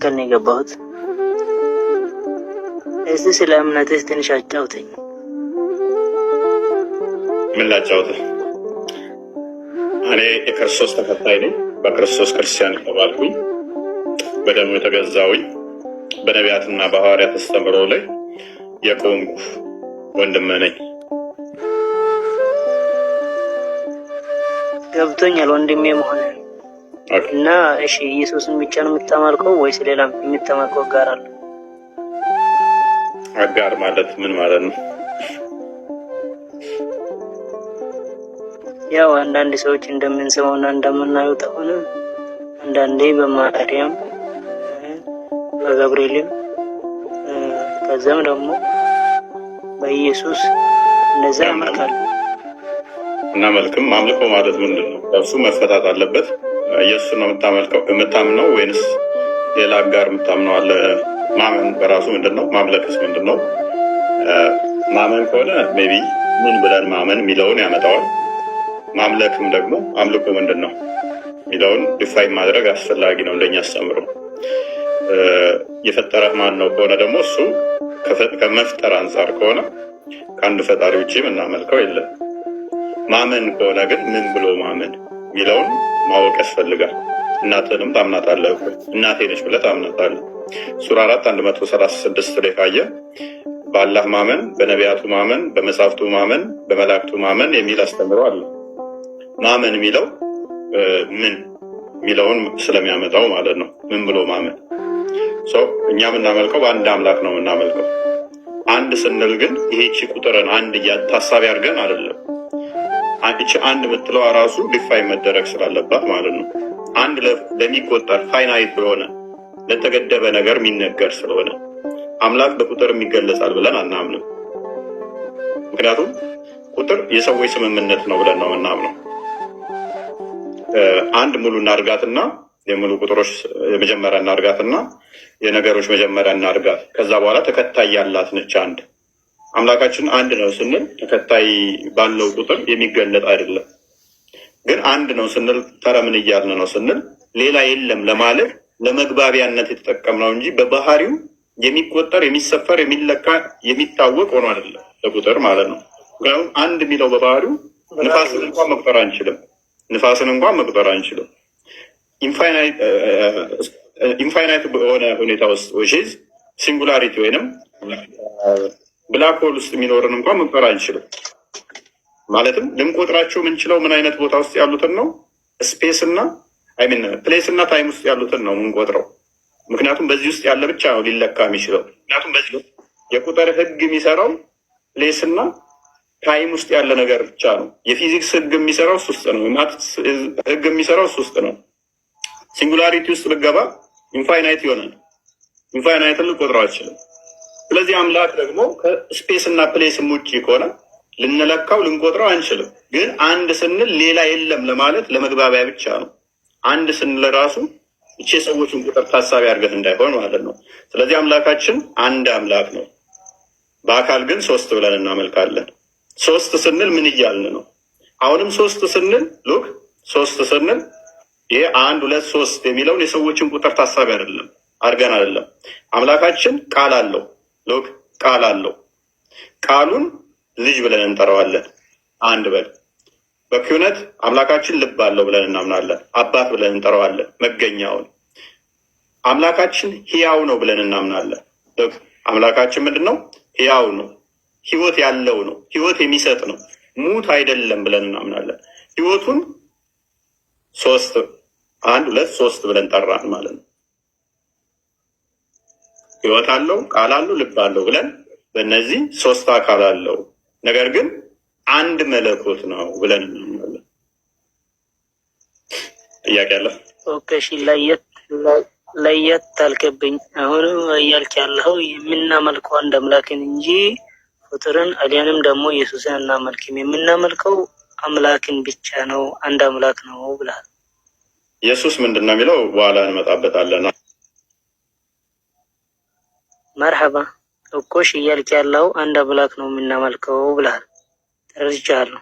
ከኔ የገባሁት እስቲ ስለ እምነትህ ትንሽ አጫውተኝ። ምን ላጫውትህ? እኔ የክርስቶስ ተከታይ ነኝ። በክርስቶስ ክርስቲያን የተባልኩኝ፣ በደሙ የተገዛውኝ፣ በነቢያትና በሐዋርያት አስተምህሮ ላይ የቆምኩ ወንድም ነኝ። ገብቶኛል ወንድሜ መሆን እና እሺ፣ ኢየሱስን ብቻ ነው የምታመልከው ወይስ ሌላም የምታመልከው ጋር አለ? አጋር ማለት ምን ማለት ነው? ያው አንዳንድ ሰዎች እንደምንሰማውና እንደምናየው ተሆነ አንዳንዴ በማርያም በገብርኤልም ከዛም ደግሞ በኢየሱስ እንደዛ ያመልካሉ። እና መልክም አምልኮ ማለት ምንድን ነው? እሱ መፈታት አለበት። ኢየሱስ ነው የምታምነው ወይንስ ሌላ አጋር የምታምነው አለ? ማመን በራሱ ምንድን ነው? ማምለክስ ምንድን ነው? ማመን ከሆነ ሜቢ ምን ብለን ማመን የሚለውን ያመጣዋል። ማምለክም ደግሞ አምልኮ ምንድን ነው የሚለውን ዲፋይን ማድረግ አስፈላጊ ነው። እንደኛ አስተምሮ የፈጠረህ ማን ነው ከሆነ ደግሞ እሱ ከመፍጠር አንጻር ከሆነ ከአንድ ፈጣሪ ውጭ የምናመልከው የለም። ማመን ከሆነ ግን ምን ብሎ ማመን የሚለውን ማወቅ ያስፈልጋል። እናትንም ታምናታለህ እኮ እናቴ ነች ብለህ ታምናታለህ። ሱራ 4:136 ላይ ካየ በአላህ ማመን፣ በነቢያቱ ማመን፣ በመጽሐፍቱ ማመን፣ በመላእክቱ ማመን የሚል አስተምሮ አለ። ማመን የሚለው ምን የሚለውን ስለሚያመጣው ማለት ነው። ምን ብሎ ማመን። እኛ የምናመልከው በአንድ አምላክ ነው የምናመልከው። አንድ ስንል ግን ይሄቺ ቁጥርን አንድ ታሳቢ አድርገን አይደለም። ይቺ አንድ የምትለው ራሱ ዲፋይን መደረግ ስላለባት ማለት ነው። አንድ ለሚቆጠር ፋይናይት የሆነ ለተገደበ ነገር የሚነገር ስለሆነ አምላክ በቁጥር የሚገለጻል ብለን አናምንም። ምክንያቱም ቁጥር የሰዎች ስምምነት ነው ብለን ነው የምናምነው። አንድ ሙሉ እናርጋትና የሙሉ ቁጥሮች የመጀመሪያ እናርጋትና የነገሮች መጀመሪያ እናርጋት፣ ከዛ በኋላ ተከታይ ያላት ነች አንድ። አምላካችን አንድ ነው ስንል ተከታይ ባለው ቁጥር የሚገለጥ አይደለም። ግን አንድ ነው ስንል ተረምን እያልን ነው ስንል ሌላ የለም ለማለት ለመግባቢያነት የተጠቀምነው እንጂ በባህሪው የሚቆጠር የሚሰፈር የሚለካ የሚታወቅ ሆኖ አይደለም ለቁጥር ማለት ነው። ምክንያቱም አንድ የሚለው በባህሪው ንፋስን እንኳን መቁጠር አንችልም። ኢንፋይናይት በሆነ ሁኔታ ውስጥ ወይስ ሲንጉላሪቲ ወይንም ብላክ ሆል ውስጥ የሚኖርን እንኳን መቁጠር አንችልም። ማለትም ልንቆጥራቸው የምንችለው ምን አይነት ቦታ ውስጥ ያሉትን ነው? ስፔስ እና ፕሌስ እና ታይም ውስጥ ያሉትን ነው የምንቆጥረው። ምክንያቱም በዚህ ውስጥ ያለ ብቻ ነው ሊለካ የሚችለው። ምክንያቱም በዚህ የቁጥር ህግ የሚሰራው ፕሌስ እና ታይም ውስጥ ያለ ነገር ብቻ ነው። የፊዚክስ ህግ የሚሰራው እሱ ውስጥ ነው። የማትስ ህግ የሚሰራው እሱ ውስጥ ነው። ሲንጉላሪቲ ውስጥ ልገባ ኢንፋይናይት ይሆናል። ኢንፋይናይትን ልቆጥረው አልችልም። ስለዚህ አምላክ ደግሞ ከስፔስ እና ፕሌስም ውጭ ከሆነ ልንለካው ልንቆጥረው አንችልም። ግን አንድ ስንል ሌላ የለም ለማለት ለመግባቢያ ብቻ ነው። አንድ ስንል ራሱ እቺ የሰዎችን ቁጥር ታሳቢ አድርገን እንዳይሆን ማለት ነው። ስለዚህ አምላካችን አንድ አምላክ ነው። በአካል ግን ሶስት ብለን እናመልካለን። ሶስት ስንል ምን እያልን ነው? አሁንም ሶስት ስንል ሉክ ሶስት ስንል ይሄ 1 2 3 የሚለውን የሰዎችን ቁጥር ታሳቢ አድርገን አይደለም። አምላካችን ቃል አለው። ሉክ ቃል አለው። ቃሉን ልጅ ብለን እንጠራዋለን። አንድ በል በክህነት አምላካችን ልብ አለው ብለን እናምናለን። አባት ብለን እንጠራዋለን። መገኛውን አምላካችን ሕያው ነው ብለን እናምናለን። አምላካችን ምንድን ነው? ሕያው ነው። ህይወት ያለው ነው። ህይወት የሚሰጥ ነው። ሙት አይደለም ብለን እናምናለን። ህይወቱን 1 2 3 ብለን ጠራን ማለት ነው። ህይወት አለው፣ ቃል አለው፣ ልብ አለው ብለን በእነዚህ 3 አካል አለው። ነገር ግን አንድ መለኮት ነው ብለን እናምናለን። ጥያቄ አለ? ኦኬ፣ እሺ፣ ለየት አልከብኝ። አሁንም እያልክ ያለው የምናመልከው አንድ አምላክን እንጂ ቁጥርን አሊያንም ደግሞ ኢየሱስን እናመልክም። የምናመልከው አምላክን ብቻ ነው። አንድ አምላክ ነው ብለሃል። ኢየሱስ ምንድን ነው የሚለው በኋላ እንመጣበታለን። መርሐባ እኮ እሺ እያልክ ያለው አንድ አምላክ ነው የምናመልከው ብለሃል። ተረድቻለሁ።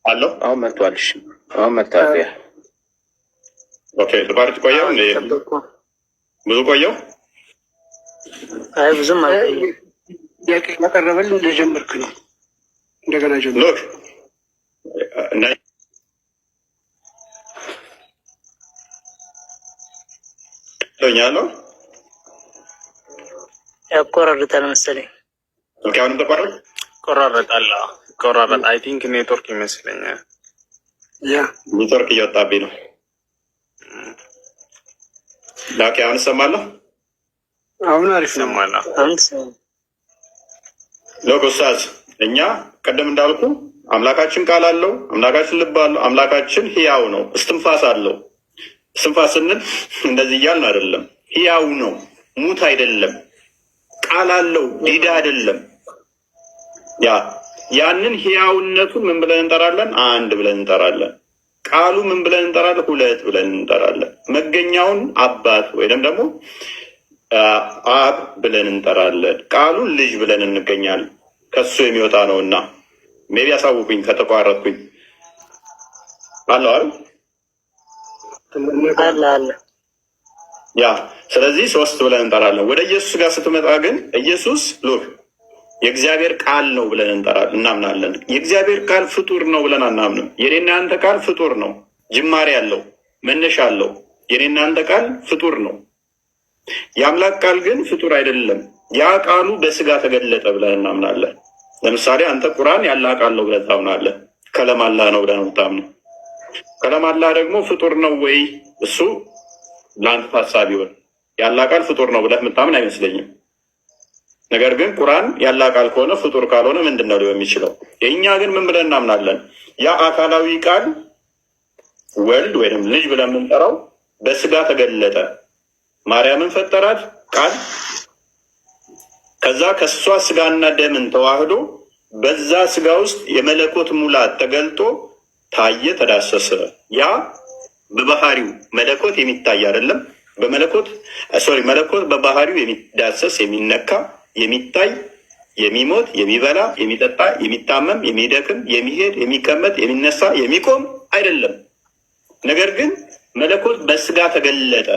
አለው አሁን መጥቷል። እሺ አሁን መጥቷል። ኦኬ ተባርክ ቆየው እንዴ? ብዙ ቆየው? አይ ብዙም አልቆየም። ያቀረበልን እንደጀመርክ ነው። እንደገና ጀምር። ሎክ ያለው ያቆራርጣል መሰለኝ። ኦኬ አሁንም ተቋረጠ? ቆራረጣል። አይ ቲንክ ኔትወርክ ይመስለኛል። ያ ኔትወርክ እየወጣብኝ ነው። ላኪ አሁን እሰማለሁ። አሁን አሪፍ ነው። ሎክ ኡስታዝ፣ እኛ ቀደም እንዳልኩ አምላካችን ቃል አለው፣ አምላካችን ልብ አለው፣ አምላካችን ህያው ነው፣ እስትንፋስ አለው። እስትንፋስ ስንል እንደዚህ እያልን አይደለም። ህያው ነው፣ ሙት አይደለም። ቃል አለው፣ ዲዳ አይደለም። ያንን ህያውነቱን ምን ብለን እንጠራለን? አንድ ብለን እንጠራለን። ቃሉ ምን ብለን እንጠራለን? ሁለት ብለን እንጠራለን። መገኛውን አባት ወይም ደግሞ አብ ብለን እንጠራለን። ቃሉን ልጅ ብለን እንገኛለን። ከሱ የሚወጣ ነው እና ሜቢ ያሳውቁኝ ከተቋረጥኩኝ። አለው አይደል? አለ ያ ስለዚህ ሶስት ብለን እንጠራለን። ወደ ኢየሱስ ጋር ስትመጣ ግን ኢየሱስ ሉክ የእግዚአብሔር ቃል ነው ብለን እናምናለን። የእግዚአብሔር ቃል ፍጡር ነው ብለን አናምንም። የኔና አንተ ቃል ፍጡር ነው፣ ጅማሬ አለው፣ መነሻ አለው። የኔና አንተ ቃል ፍጡር ነው። የአምላክ ቃል ግን ፍጡር አይደለም። ያ ቃሉ በስጋ ተገለጠ ብለን እናምናለን። ለምሳሌ አንተ ቁርአን ያላህ ቃል ነው ብለን ታምናለህ። ከለም አላህ ነው ብለን ታምነው። ከለም አላህ ደግሞ ፍጡር ነው ወይ? እሱ ለአንተ ታሳቢ ሆን። ያላህ ቃል ፍጡር ነው ብለህ የምታምን አይመስለኝም። ነገር ግን ቁርአን ያላህ ቃል ከሆነ ፍጡር ካልሆነ ምንድን ነው ሊሆን የሚችለው? የእኛ ግን ምን ብለን እናምናለን? ያ አካላዊ ቃል ወልድ ወይም ልጅ ብለን የምንጠራው በስጋ ተገለጠ። ማርያምን ፈጠራት ቃል። ከዛ ከሷ ስጋና ደምን ተዋህዶ በዛ ስጋ ውስጥ የመለኮት ሙላት ተገልጦ ታየ፣ ተዳሰሰ። ያ በባህሪው መለኮት የሚታይ አይደለም። መለኮት በባህሪው የሚዳሰስ የሚነካ የሚታይ የሚሞት የሚበላ የሚጠጣ የሚታመም የሚደክም የሚሄድ የሚቀመጥ የሚነሳ የሚቆም አይደለም። ነገር ግን መለኮት በስጋ ተገለጠ።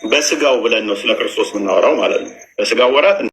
በስጋው ብለን ነው ስለ ክርስቶስ የምናወራው ማለት ነው። በስጋው ወራት